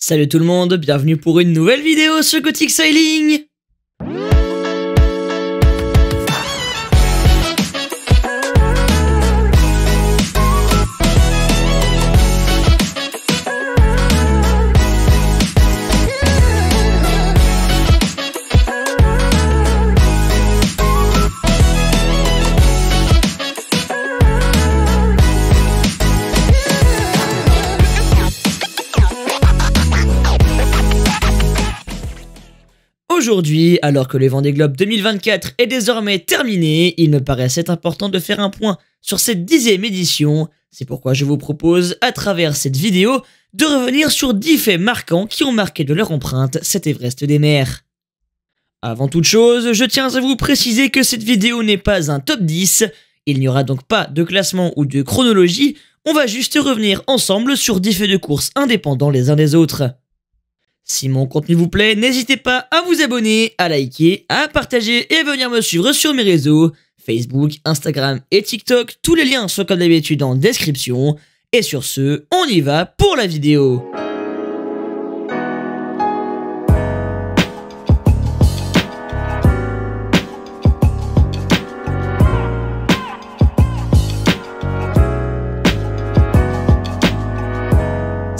Salut tout le monde, bienvenue pour une nouvelle vidéo sur Gothic Sailing. Aujourd'hui, alors que le Vendée Globe 2024 est désormais terminé, il me paraissait important de faire un point sur cette 10e édition. C'est pourquoi je vous propose, à travers cette vidéo, de revenir sur 10 faits marquants qui ont marqué de leur empreinte cet Everest des mers. Avant toute chose, je tiens à vous préciser que cette vidéo n'est pas un top 10, il n'y aura donc pas de classement ou de chronologie, on va juste revenir ensemble sur 10 faits de course indépendants les uns des autres. Si mon contenu vous plaît, n'hésitez pas à vous abonner, à liker, à partager et à venir me suivre sur mes réseaux, Facebook, Instagram et TikTok. Tous les liens sont comme d'habitude en description. Et sur ce, on y va pour la vidéo.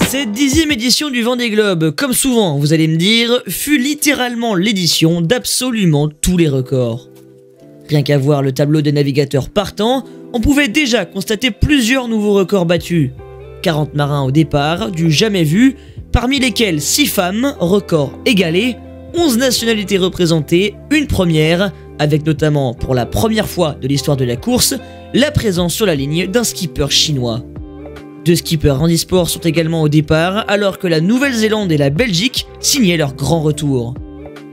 Cette 10e édition du Vendée Globe, comme souvent vous allez me dire, fut littéralement l'édition d'absolument tous les records. Rien qu'à voir le tableau des navigateurs partants, on pouvait déjà constater plusieurs nouveaux records battus. 40 marins au départ, du jamais vu, parmi lesquels 6 femmes, record égalé, 11 nationalités représentées, une première, avec notamment pour la première fois de l'histoire de la course, la présence sur la ligne d'un skipper chinois. 2 skippers handisport sont également au départ, alors que la Nouvelle-Zélande et la Belgique signaient leur grand retour.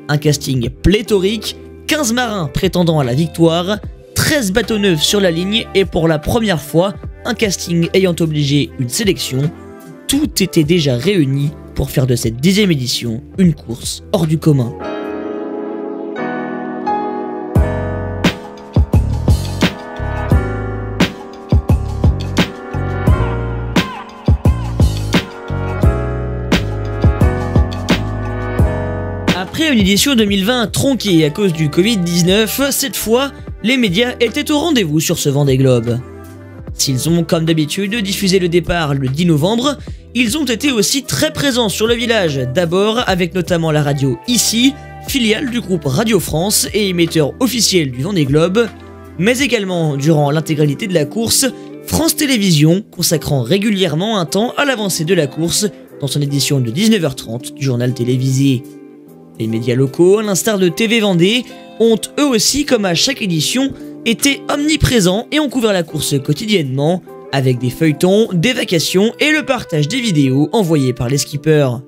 Un casting pléthorique, 15 marins prétendant à la victoire, 13 bateaux neufs sur la ligne et pour la première fois, un casting ayant obligé une sélection. Tout était déjà réuni pour faire de cette 10e édition une course hors du commun. Après une édition 2020 tronquée à cause du Covid-19, cette fois, les médias étaient au rendez-vous sur ce Vendée Globe. S'ils ont, comme d'habitude, diffusé le départ le 10 novembre, ils ont été aussi très présents sur le village, d'abord avec notamment la radio ICI, filiale du groupe Radio France et émetteur officiel du Vendée Globe, mais également, durant l'intégralité de la course, France Télévisions, consacrant régulièrement un temps à l'avancée de la course dans son édition de 19h30 du journal télévisé. Les médias locaux, à l'instar de TV Vendée, ont eux aussi, comme à chaque édition, été omniprésents et ont couvert la course quotidiennement, avec des feuilletons, des vacations et le partage des vidéos envoyées par les skippers.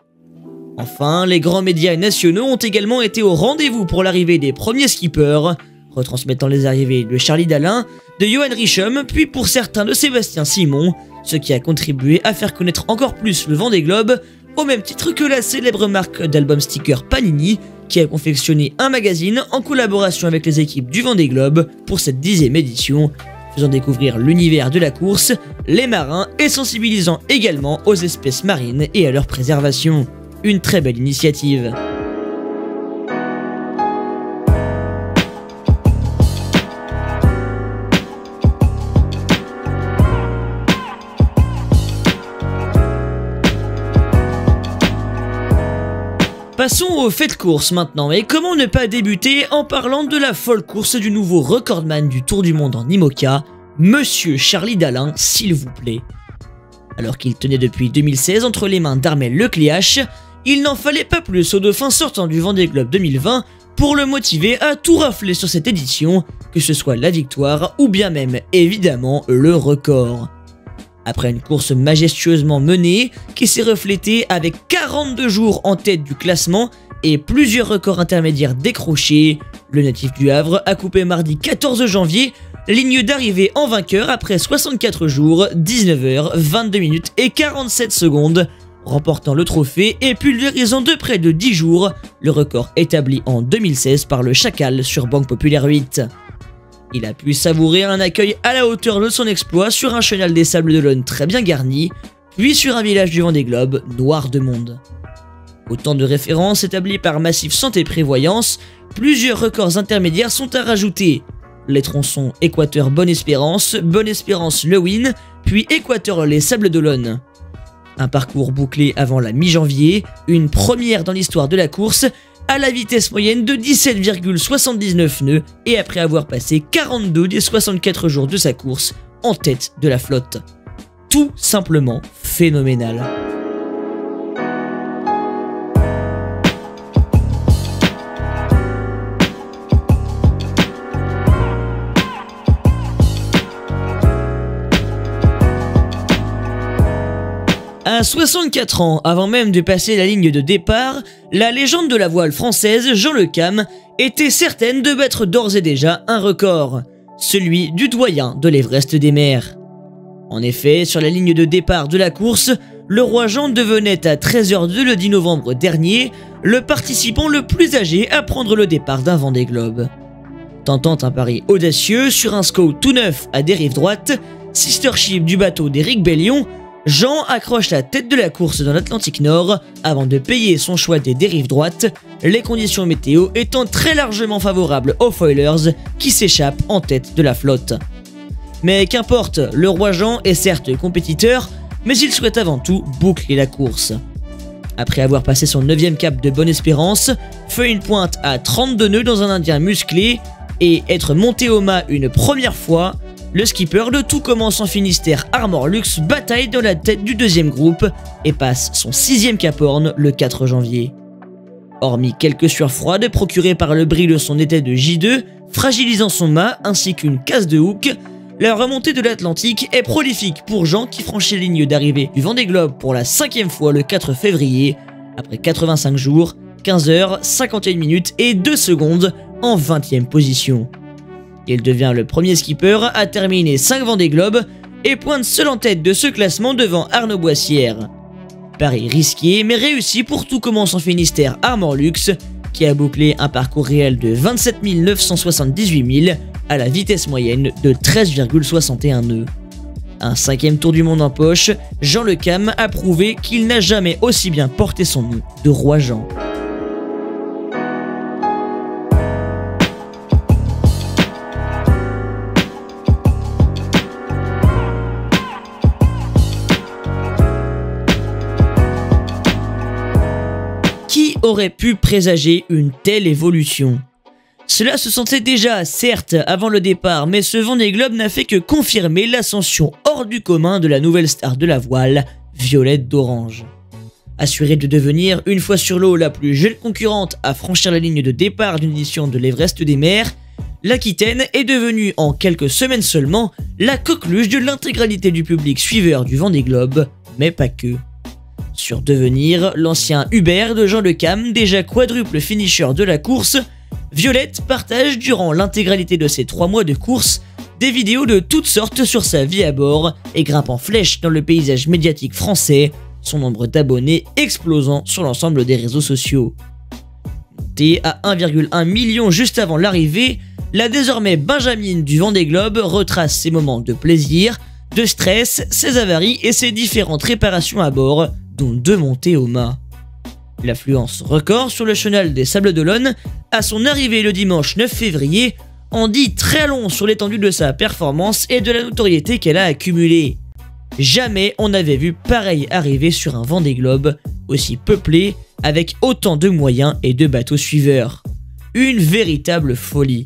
Enfin, les grands médias nationaux ont également été au rendez-vous pour l'arrivée des premiers skippers, retransmettant les arrivées de Charlie Dalin, de Johan Richomme, puis pour certains de Sébastien Simon, ce qui a contribué à faire connaître encore plus le Vendée Globe, au même titre que la célèbre marque d'album sticker Panini, qui a confectionné un magazine en collaboration avec les équipes du Vendée Globe pour cette 10e édition, faisant découvrir l'univers de la course, les marins et sensibilisant également aux espèces marines et à leur préservation. Une très belle initiative. Passons au fait de course maintenant, et comment ne pas débuter en parlant de la folle course du nouveau recordman du Tour du Monde en IMOCA, Monsieur Charlie Dalin, s'il vous plaît. Alors qu'il tenait depuis 2016 entre les mains d'Armel Lecléache, il n'en fallait pas plus au dauphin sortant du Vendée Globe 2020 pour le motiver à tout rafler sur cette édition, que ce soit la victoire ou bien même évidemment le record. Après une course majestueusement menée, qui s'est reflétée avec 42 jours en tête du classement et plusieurs records intermédiaires décrochés, le natif du Havre a coupé mardi 14 janvier la ligne d'arrivée en vainqueur après 64 jours, 19h, 22 minutes et 47 secondes, remportant le trophée et pulvérisant de près de 10 jours le record établi en 2016 par le Chacal sur Banque Populaire 8. Il a pu savourer un accueil à la hauteur de son exploit sur un chenal des Sables d'Olonne très bien garni, puis sur un village du Vendée Globe noir de monde. Autant de références établies par Massif Santé Prévoyance, plusieurs records intermédiaires sont à rajouter. Les tronçons Équateur Bonne Espérance Lewin, puis Équateur Les Sables d'Olonne. Un parcours bouclé avant la mi-janvier, une première dans l'histoire de la course, à la vitesse moyenne de 17,79 nœuds et après avoir passé 42 des 64 jours de sa course en tête de la flotte. Tout simplement phénoménal. À 64 ans, avant même de passer la ligne de départ, la légende de la voile française, Jean Le Cam, était certaine de battre d'ores et déjà un record, celui du doyen de l'Everest des mers. En effet, sur la ligne de départ de la course, le roi Jean devenait à 13h02 le 10 novembre dernier, le participant le plus âgé à prendre le départ d'un Vendée Globe. Tentant un pari audacieux sur un scout tout neuf à dérive droite, sister ship du bateau d'Éric Bellion, Jean accroche la tête de la course dans l'Atlantique Nord avant de payer son choix des dérives droites, les conditions météo étant très largement favorables aux foilers qui s'échappent en tête de la flotte. Mais qu'importe, le roi Jean est certes compétiteur, mais il souhaite avant tout boucler la course. Après avoir passé son 9e cap de Bonne Espérance, fait une pointe à 32 nœuds dans un Indien musclé et être monté au mât une première fois, le skipper de Tout commence en Finistère Armor Luxe bataille dans la tête du deuxième groupe et passe son 6e Cap Horn le 4 janvier. Hormis quelques sueurs froides procurées par le bris de son étai de J2, fragilisant son mât ainsi qu'une casse de hook, la remontée de l'Atlantique est prolifique pour Jean qui franchit la ligne d'arrivée du Vendée Globe pour la 5e fois le 4 février, après 85 jours, 15 heures, 51 minutes et 2 secondes en 20e position. Il devient le premier skipper à terminer 5 Vendée Globe et pointe seul en tête de ce classement devant Arnaud Boissière. Pari risqué mais réussi pour Tout commence en Finistère Armor Luxe qui a bouclé un parcours réel de 27 978 milles à la vitesse moyenne de 13,61 nœuds. Un 5e tour du monde en poche, Jean Le Cam a prouvé qu'il n'a jamais aussi bien porté son nom de roi Jean. Qui aurait pu présager une telle évolution? Cela se sentait déjà, certes, avant le départ, mais ce Vendée Globe n'a fait que confirmer l'ascension hors du commun de la nouvelle star de la voile, Violette d'Orange. Assurée de devenir, une fois sur l'eau, la plus jeune concurrente à franchir la ligne de départ d'une édition de l'Everest des mers, l'Aquitaine est devenue, en quelques semaines seulement, la coqueluche de l'intégralité du public suiveur du Vendée Globe, mais pas que. Sur devenir, l'ancien Hubert de Jean Le Cam, déjà quadruple finisher de la course, Violette partage durant l'intégralité de ses 3 mois de course des vidéos de toutes sortes sur sa vie à bord et grimpe en flèche dans le paysage médiatique français, son nombre d'abonnés explosant sur l'ensemble des réseaux sociaux. Montée à 1,1 million juste avant l'arrivée, la désormais Benjamine du Vendée Globe retrace ses moments de plaisir, de stress, ses avaries et ses différentes réparations à bord, dont 2 montées au mât. L'affluence record sur le chenal des Sables d'Olonne, à son arrivée le dimanche 9 février, en dit très long sur l'étendue de sa performance et de la notoriété qu'elle a accumulée. Jamais on n'avait vu pareil arriver sur un Vendée Globe, aussi peuplé, avec autant de moyens et de bateaux suiveurs. Une véritable folie.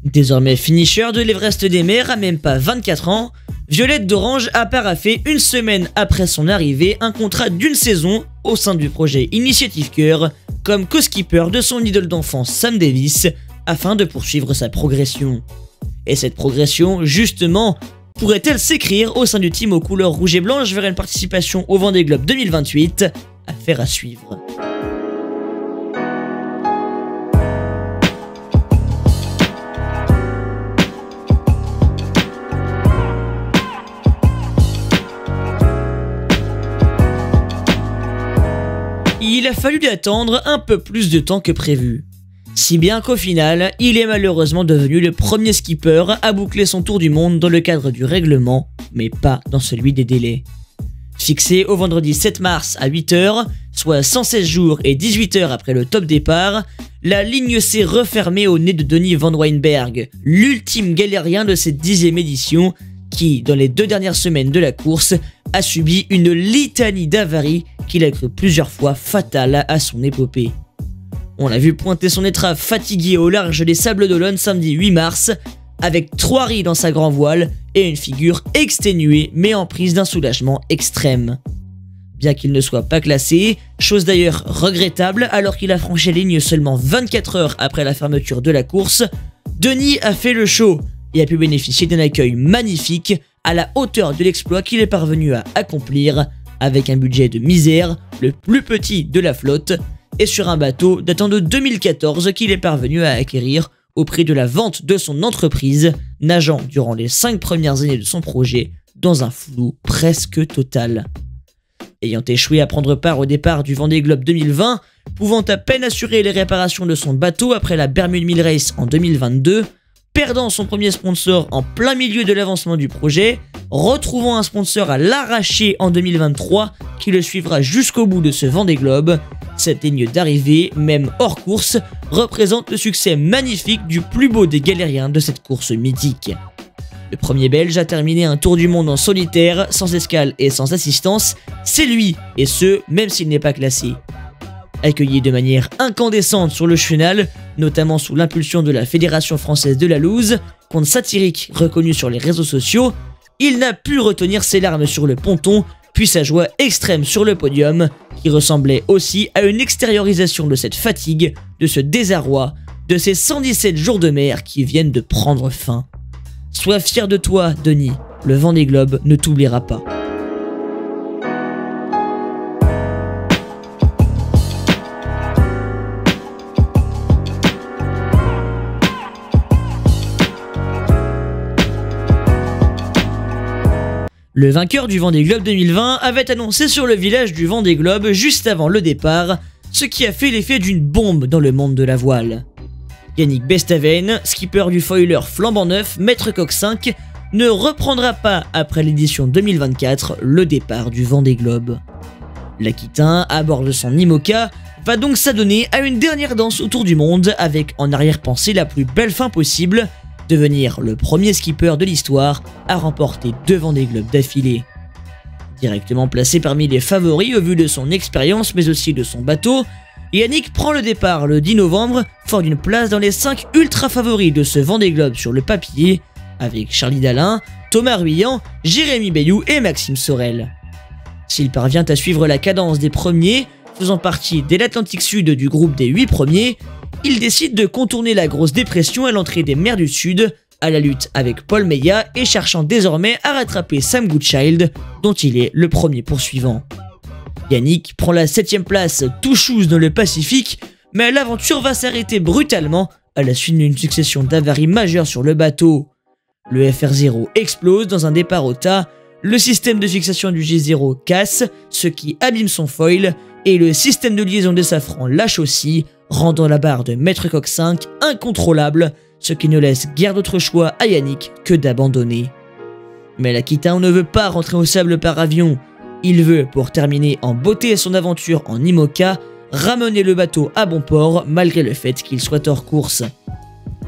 Désormais finisher de l'Everest des mers à même pas 24 ans, Violette d'Orange a paraphé une semaine après son arrivée un contrat d'1 saison au sein du projet Initiative Cœur comme co-skipper de son idole d'enfance Sam Davis afin de poursuivre sa progression. Et cette progression, justement, pourrait-elle s'écrire au sein du team aux couleurs rouge et blanche vers une participation au Vendée Globe 2028? Affaire à suivre. Il a fallu attendre un peu plus de temps que prévu. Si bien qu'au final, il est malheureusement devenu le premier skipper à boucler son tour du monde dans le cadre du règlement, mais pas dans celui des délais. Fixée au vendredi 7 mars à 8 h, soit 116 jours et 18 heures après le top départ, la ligne s'est refermée au nez de Donny van Wijnberg, l'ultime galérien de cette 10e édition, qui, dans les 2 dernières semaines de la course, a subi une litanie d'avaries qu'il a cru plusieurs fois fatales à son épopée. On l'a vu pointer son étrave fatigué au large des Sables d'Olonne samedi 8 mars, avec 3 rides dans sa grand voile et une figure exténuée mais en prise d'un soulagement extrême. Bien qu'il ne soit pas classé, chose d'ailleurs regrettable alors qu'il a franchi la ligne seulement 24 heures après la fermeture de la course, Donny a fait le show et a pu bénéficier d'un accueil magnifique à la hauteur de l'exploit qu'il est parvenu à accomplir avec un budget de misère, le plus petit de la flotte, et sur un bateau datant de 2014 qu'il est parvenu à acquérir au prix de la vente de son entreprise, nageant durant les 5 premières années de son projet dans un flou presque total. Ayant échoué à prendre part au départ du Vendée Globe 2020, pouvant à peine assurer les réparations de son bateau après la Bermude Mill Race en 2022, perdant son premier sponsor en plein milieu de l'avancement du projet, retrouvant un sponsor à l'arraché en 2023 qui le suivra jusqu'au bout de ce Vendée Globe, cette ligne d'arrivée, même hors course, représente le succès magnifique du plus beau des galériens de cette course mythique. Le premier Belge à terminer un tour du monde en solitaire, sans escale et sans assistance, c'est lui, et ce, même s'il n'est pas classé. Accueilli de manière incandescente sur le chenal, notamment sous l'impulsion de la Fédération Française de la Loose, compte satirique reconnu sur les réseaux sociaux, il n'a pu retenir ses larmes sur le ponton, puis sa joie extrême sur le podium, qui ressemblait aussi à une extériorisation de cette fatigue, de ce désarroi, de ces 117 jours de mer qui viennent de prendre fin. Sois fier de toi, Donny, le Vendée Globe ne t'oubliera pas. Le vainqueur du Vendée Globe 2020 avait annoncé sur le village du Vendée Globe juste avant le départ, ce qui a fait l'effet d'une bombe dans le monde de la voile. Yannick Bestaven, skipper du foiler flambant neuf, maître coq 5, ne reprendra pas après l'édition 2024 le départ du Vendée Globe. L'Aquitain, à bord de son IMOCA, va donc s'adonner à une dernière danse autour du monde avec en arrière-pensée la plus belle fin possible, devenir le premier skipper de l'histoire à remporter 2 Vendée Globe d'affilée. Directement placé parmi les favoris au vu de son expérience mais aussi de son bateau, Yannick prend le départ le 10 novembre, fort d'une place dans les 5 ultra favoris de ce Vendée Globe sur le papier, avec Charlie Dalin, Thomas Ruyant, Jérémy Bayou et Maxime Sorel. S'il parvient à suivre la cadence des premiers, faisant partie dès l'Atlantique Sud du groupe des 8 premiers, il décide de contourner la grosse dépression à l'entrée des mers du Sud, à la lutte avec Paul Meillat et cherchant désormais à rattraper Sam Goodchild, dont il est le premier poursuivant. Yannick prend la 7ème place tout chouse dans le Pacifique, mais l'aventure va s'arrêter brutalement à la suite d'une succession d'avaries majeures sur le bateau. Le FR0 explose dans un départ au tas, le système de fixation du G0 casse, ce qui abîme son foil, et le système de liaison des safrans lâche aussi, rendant la barre de Maître Coq 5 incontrôlable, ce qui ne laisse guère d'autre choix à Yannick que d'abandonner. Mais l'Aquitain ne veut pas rentrer au sable par avion, il veut, pour terminer en beauté son aventure en IMOCA, ramener le bateau à bon port malgré le fait qu'il soit hors course.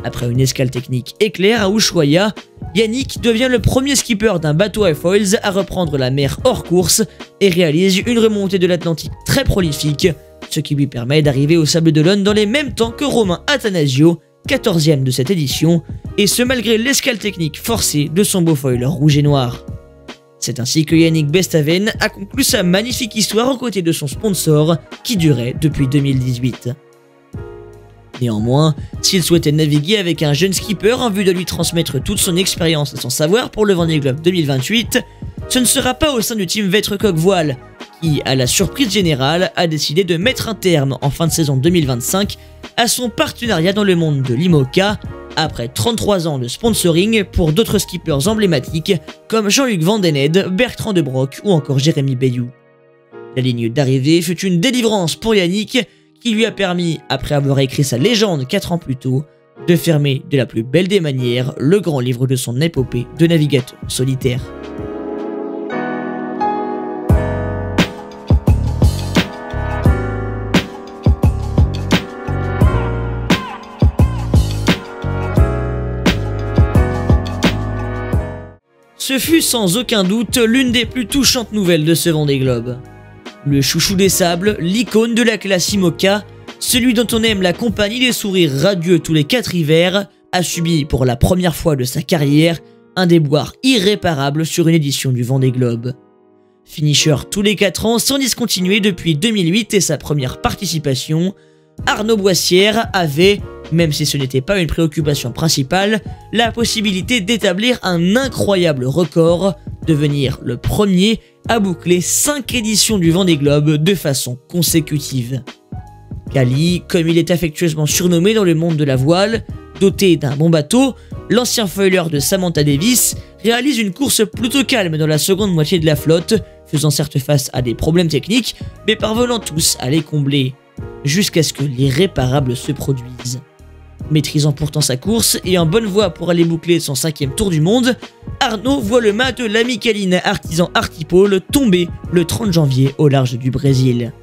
Après une escale technique éclair à Ushuaia, Yannick devient le premier skipper d'un bateau à foils à reprendre la mer hors course et réalise une remontée de l'Atlantique très prolifique, ce qui lui permet d'arriver aux Sables d'Olonne dans les mêmes temps que Romain Attanasio, 14e de cette édition, et ce malgré l'escale technique forcée de son beau foiler rouge et noir. C'est ainsi que Yannick Bestaven a conclu sa magnifique histoire aux côtés de son sponsor, qui durait depuis 2018. Néanmoins, s'il souhaitait naviguer avec un jeune skipper en vue de lui transmettre toute son expérience et son savoir pour le Vendée Globe 2028, ce ne sera pas au sein du team Maître Coq Voile, qui, à la surprise générale, a décidé de mettre un terme en fin de saison 2025 à son partenariat dans le monde de l'IMOCA, après 33 ans de sponsoring pour d'autres skippers emblématiques comme Jean-Luc Vandened, Bertrand de Broc ou encore Jérémy Bayou. La ligne d'arrivée fut une délivrance pour Yannick, qui lui a permis, après avoir écrit sa légende 4 ans plus tôt, de fermer de la plus belle des manières le grand livre de son épopée de navigateur solitaire. Ce fut sans aucun doute l'une des plus touchantes nouvelles de ce Vendée Globe. Le chouchou des sables, l'icône de la classe IMOCA, celui dont on aime la compagnie des sourires radieux tous les 4 hivers, a subi pour la première fois de sa carrière un déboire irréparable sur une édition du Vendée Globe. Finisher tous les 4 ans sans discontinuer depuis 2008 et sa première participation, Arnaud Boissière avait, même si ce n'était pas une préoccupation principale, la possibilité d'établir un incroyable record, devenir le premier à boucler 5 éditions du Vendée Globe de façon consécutive. Cali, comme il est affectueusement surnommé dans le monde de la voile, doté d'un bon bateau, l'ancien foiler de Samantha Davis réalise une course plutôt calme dans la seconde moitié de la flotte, faisant certes face à des problèmes techniques, mais parvenant tous à les combler, jusqu'à ce que l'irréparable se produise. Maîtrisant pourtant sa course et en bonne voie pour aller boucler son 5e tour du monde, Arnaud voit le mât de l'Amicaline Artisan Artipole tomber le 30 janvier au large du Brésil.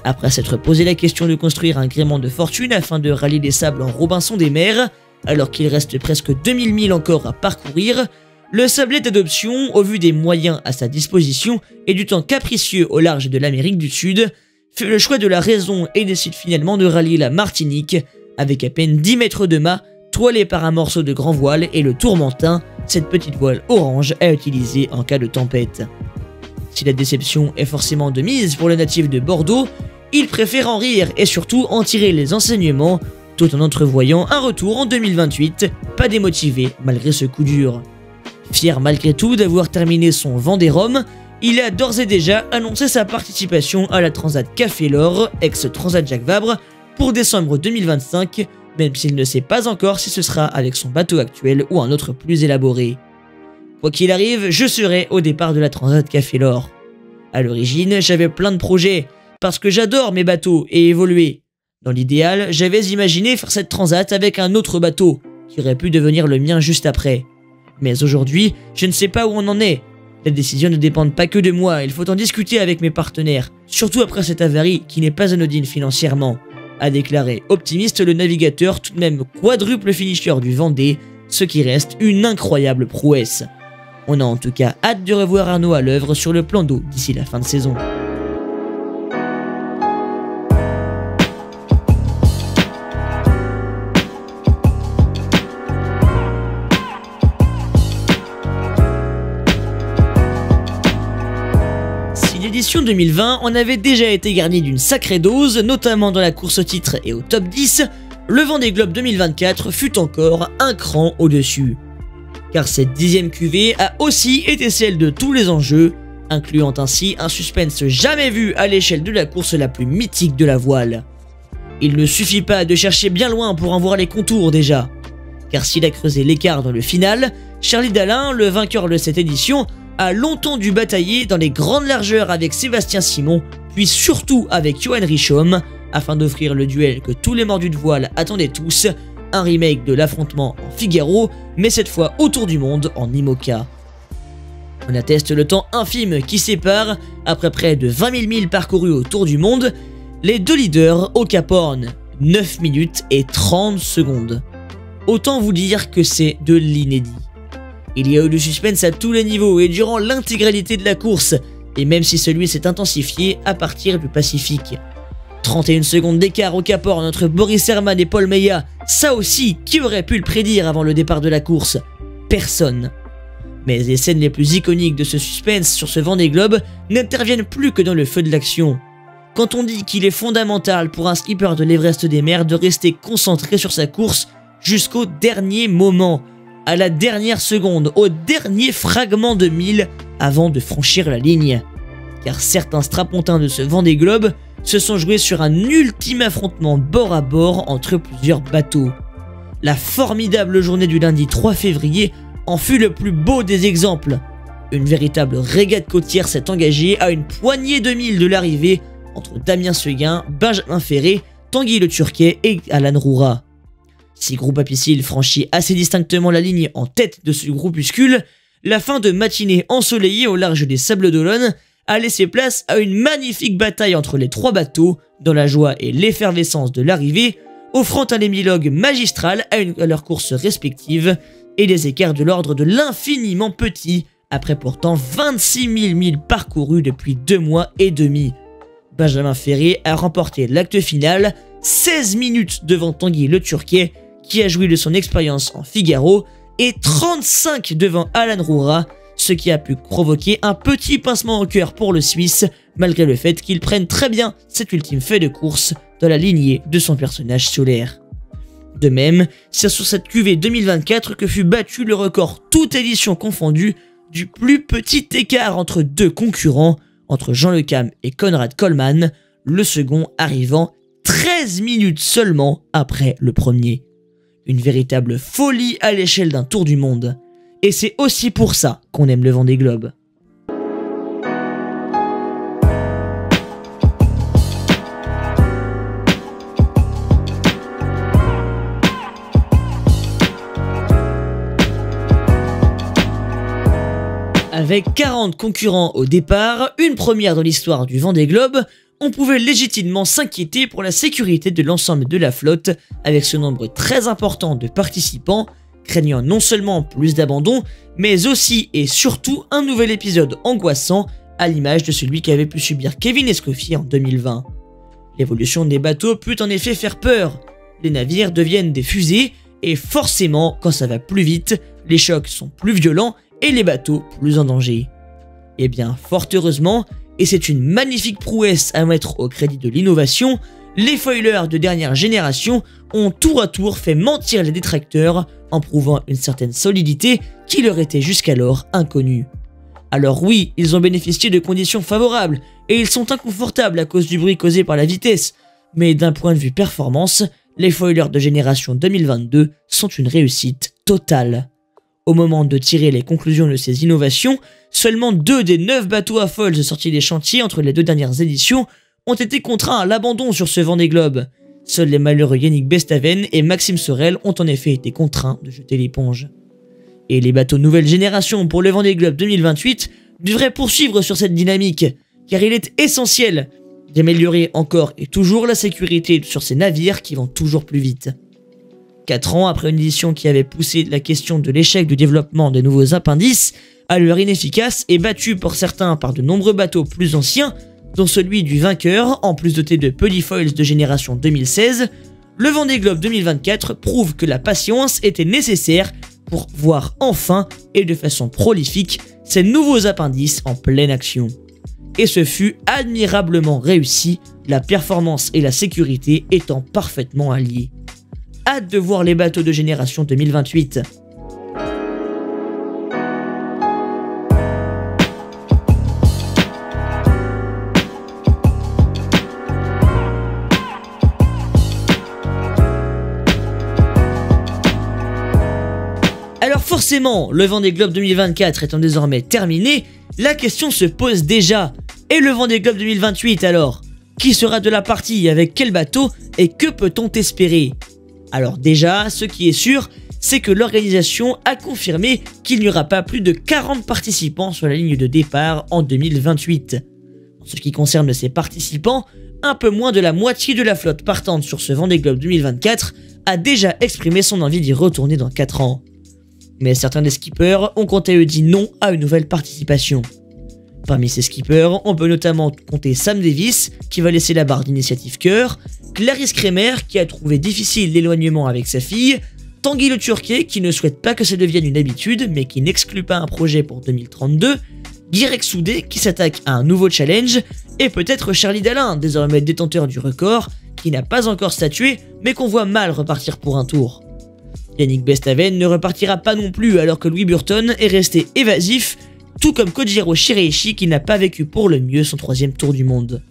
Après s'être posé la question de construire un gréement de fortune afin de rallier les sables en Robinson des mers, alors qu'il reste presque 2000 milles encore à parcourir, le sablé d'adoption, au vu des moyens à sa disposition et du temps capricieux au large de l'Amérique du Sud, fait le choix de la raison et décide finalement de rallier la Martinique, avec à peine 10 mètres de mât, toilé par un morceau de grand voile et le tourmentin, cette petite voile orange à utiliser en cas de tempête. Si la déception est forcément de mise pour le natif de Bordeaux, il préfère en rire et surtout en tirer les enseignements, tout en entrevoyant un retour en 2028, pas démotivé malgré ce coup dur. Fier malgré tout d'avoir terminé son Vendée-Rome, il a d'ores et déjà annoncé sa participation à la Transat Café L'Or, ex-Transat Jacques Vabre, pour décembre 2025, même s'il ne sait pas encore si ce sera avec son bateau actuel ou un autre plus élaboré. Quoi qu'il arrive, je serai au départ de la Transat Café L'Or. À l'origine, j'avais plein de projets, parce que j'adore mes bateaux et évoluer. Dans l'idéal, j'avais imaginé faire cette transat avec un autre bateau, qui aurait pu devenir le mien juste après. Mais aujourd'hui, je ne sais pas où on en est. Les décisions ne dépendent pas que de moi, il faut en discuter avec mes partenaires, surtout après cette avarie qui n'est pas anodine financièrement, a déclaré optimiste le navigateur tout de même quadruple finisher du Vendée, ce qui reste une incroyable prouesse. On a en tout cas hâte de revoir Arnaud à l'œuvre sur le plan d'eau d'ici la fin de saison. L'édition 2020 en avait déjà été garnie d'une sacrée dose, notamment dans la course au titre et au top 10, le Vendée Globe 2024 fut encore un cran au-dessus. Car cette 10e cuvée a aussi été celle de tous les enjeux, incluant ainsi un suspense jamais vu à l'échelle de la course la plus mythique de la voile. Il ne suffit pas de chercher bien loin pour en voir les contours déjà. Car s'il a creusé l'écart dans le final, Charlie Dalin, le vainqueur de cette édition, a longtemps dû batailler dans les grandes largeurs avec Sébastien Simon, puis surtout avec Johan Richomme, afin d'offrir le duel que tous les mordus de voile attendaient tous, un remake de l'affrontement en Figaro, mais cette fois autour du monde en IMOCA. On atteste le temps infime qui sépare, après près de 20 000 milles parcourus autour du monde, les deux leaders au Cap Horn, 9 minutes et 30 secondes. Autant vous dire que c'est de l'inédit. Il y a eu du suspense à tous les niveaux et durant l'intégralité de la course, et même si celui s'est intensifié à partir du Pacifique. 31 secondes d'écart au Cap Horn entre Boris Herman et Paul Meillat, ça aussi, qui aurait pu le prédire avant le départ de la course? Personne. Mais les scènes les plus iconiques de ce suspense sur ce Vendée Globe n'interviennent plus que dans le feu de l'action. Quand on dit qu'il est fondamental pour un skipper de l'Everest des mers de rester concentré sur sa course jusqu'au dernier moment, à la dernière seconde, au dernier fragment de mille avant de franchir la ligne. Car certains strapontins de ce Vendée Globe se sont joués sur un ultime affrontement bord à bord entre plusieurs bateaux. La formidable journée du lundi 3 février en fut le plus beau des exemples. Une véritable régate côtière s'est engagée à une poignée de milles de l'arrivée entre Damien Seguin, Benjamin Ferré, Tanguy Le Turquet et Alan Roura. Si Groupe Apicil franchit assez distinctement la ligne en tête de ce groupuscule, la fin de matinée ensoleillée au large des Sables d'Olonne a laissé place à une magnifique bataille entre les trois bateaux, dans la joie et l'effervescence de l'arrivée, offrant un épilogue magistral à leur course respective, et des écarts de l'ordre de l'infiniment petit, après pourtant 26 000 milles parcourus depuis 2 mois et demi. Benjamin Ferré a remporté l'acte final 16 minutes devant Tanguy Le Turquet, qui a joui de son expérience en Figaro, et 35 devant Alan Roura, ce qui a pu provoquer un petit pincement au cœur pour le Suisse, malgré le fait qu'il prenne très bien cet ultime fait de course dans la lignée de son personnage solaire. De même, c'est sur cette QV 2024 que fut battu le record toute édition confondue du plus petit écart entre deux concurrents, entre Jean Le Cam et Konrad Coleman, le second arrivant 13 minutes seulement après le premier. Une véritable folie à l'échelle d'un tour du monde. Et c'est aussi pour ça qu'on aime le Vendée Globe. Avec 40 concurrents au départ, une première dans l'histoire du Vendée Globe, on pouvait légitimement s'inquiéter pour la sécurité de l'ensemble de la flotte, avec ce nombre très important de participants, craignant non seulement plus d'abandon, mais aussi et surtout un nouvel épisode angoissant, à l'image de celui qu'avait pu subir Kevin Escoffier en 2020. L'évolution des bateaux peut en effet faire peur. Les navires deviennent des fusées, et forcément, quand ça va plus vite, les chocs sont plus violents et les bateaux plus en danger. Et bien, fort heureusement, et c'est une magnifique prouesse à mettre au crédit de l'innovation, les foilers de dernière génération ont tour à tour fait mentir les détracteurs en prouvant une certaine solidité qui leur était jusqu'alors inconnue. Alors oui, ils ont bénéficié de conditions favorables et ils sont inconfortables à cause du bruit causé par la vitesse, mais d'un point de vue performance, les foilers de génération 2022 sont une réussite totale. Au moment de tirer les conclusions de ces innovations, seulement 2 des 9 bateaux à foils sortis des chantiers entre les 2 dernières éditions ont été contraints à l'abandon sur ce Vendée Globe. Seuls les malheureux Yannick Bestaven et Maxime Sorel ont en effet été contraints de jeter l'éponge. Et les bateaux nouvelle génération pour le Vendée Globe 2028 devraient poursuivre sur cette dynamique, car il est essentiel d'améliorer encore et toujours la sécurité sur ces navires qui vont toujours plus vite. 4 ans après une édition qui avait poussé la question de l'échec du développement des nouveaux appendices, à l'heure inefficace et battue pour certains par de nombreux bateaux plus anciens, dont celui du vainqueur, en plus doté de Puddy Foils de génération 2016, le Vendée Globe 2024 prouve que la patience était nécessaire pour voir enfin, et de façon prolifique, ces nouveaux appendices en pleine action. Et ce fut admirablement réussi, la performance et la sécurité étant parfaitement alliées. Hâte de voir les bateaux de génération 2028. Alors forcément, le Vendée Globe 2024 étant désormais terminé, la question se pose déjà. Et le Vendée Globe 2028 alors? Qui sera de la partie, avec quel bateau et que peut-on espérer? Alors déjà, ce qui est sûr, c'est que l'organisation a confirmé qu'il n'y aura pas plus de 40 participants sur la ligne de départ en 2028. En ce qui concerne ces participants, un peu moins de la moitié de la flotte partante sur ce Vendée Globe 2024 a déjà exprimé son envie d'y retourner dans 4 ans. Mais certains des skippers ont quant à eux dit non à une nouvelle participation. Parmi ces skippers, on peut notamment compter Sam Davis, qui va laisser la barre d'initiative cœur, Clarisse Kremer, qui a trouvé difficile l'éloignement avec sa fille, Tanguy Le Turquet, qui ne souhaite pas que ça devienne une habitude, mais qui n'exclut pas un projet pour 2032, Guirec Soudé, qui s'attaque à un nouveau challenge, et peut-être Charlie Dalin, désormais détenteur du record, qui n'a pas encore statué, mais qu'on voit mal repartir pour un tour. Yannick Bestaven ne repartira pas non plus, alors que Louis Burton est resté évasif, tout comme Kojiro Shiraishi qui n'a pas vécu pour le mieux son 3e tour du monde.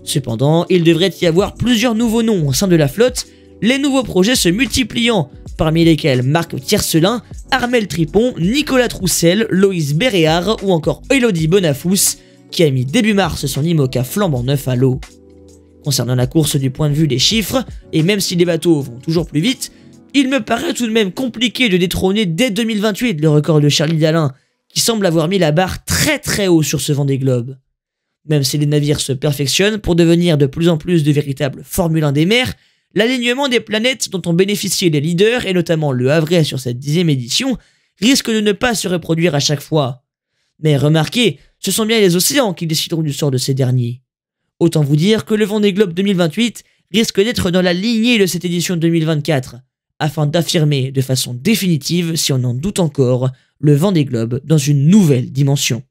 Cependant, il devrait y avoir plusieurs nouveaux noms au sein de la flotte, les nouveaux projets se multipliant, parmi lesquels Marc Tiercelin, Armel Tripon, Nicolas Troussel, Loïs Béréard ou encore Elodie Bonafous, qui a mis début mars son IMOCA flambant neuf à l'eau. Concernant la course du point de vue des chiffres, et même si les bateaux vont toujours plus vite, il me paraît tout de même compliqué de détrôner dès 2028 le record de Charlie Dalin, qui semble avoir mis la barre très haut sur ce Vendée Globe. Même si les navires se perfectionnent pour devenir de plus en plus de véritables Formule 1 des mers, l'alignement des planètes dont ont bénéficié les leaders, et notamment le Havre sur cette 10e édition, risque de ne pas se reproduire à chaque fois. Mais remarquez, ce sont bien les océans qui décideront du sort de ces derniers. Autant vous dire que le Vendée Globe 2028 risque d'être dans la lignée de cette édition 2024, afin d'affirmer de façon définitive, si on en doute encore, le Vendée Globe dans une nouvelle dimension.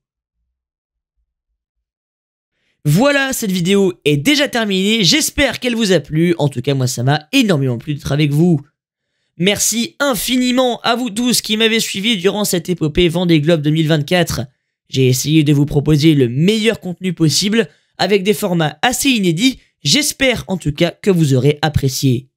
Voilà, cette vidéo est déjà terminée, j'espère qu'elle vous a plu, en tout cas moi ça m'a énormément plu d'être avec vous. Merci infiniment à vous tous qui m'avez suivi durant cette épopée Vendée Globe 2024. J'ai essayé de vous proposer le meilleur contenu possible, avec des formats assez inédits, j'espère en tout cas que vous aurez apprécié.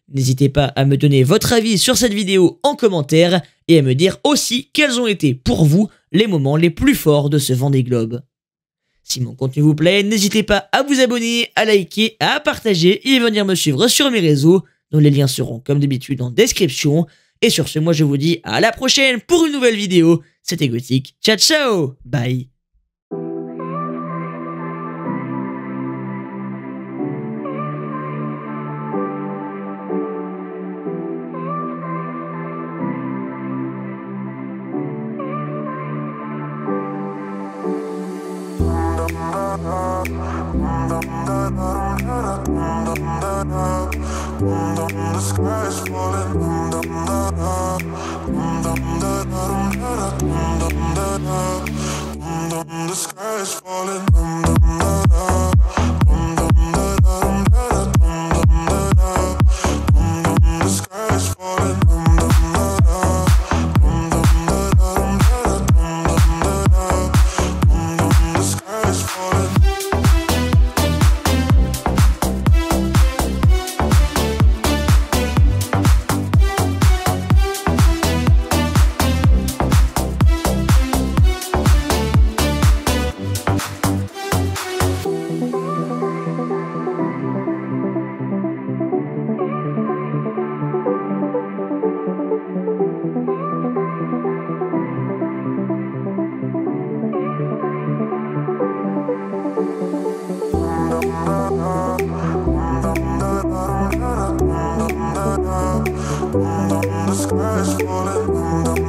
N'hésitez pas à me donner votre avis sur cette vidéo en commentaire, et à me dire aussi quels ont été pour vous les moments les plus forts de ce Vendée Globe. Si mon contenu vous plaît, n'hésitez pas à vous abonner, à liker, à partager et à venir me suivre sur mes réseaux, dont les liens seront comme d'habitude en description. Et sur ce, moi je vous dis à la prochaine pour une nouvelle vidéo. C'était Gothic, ciao ciao, bye. The sky is falling. The sky is falling. The sky is falling.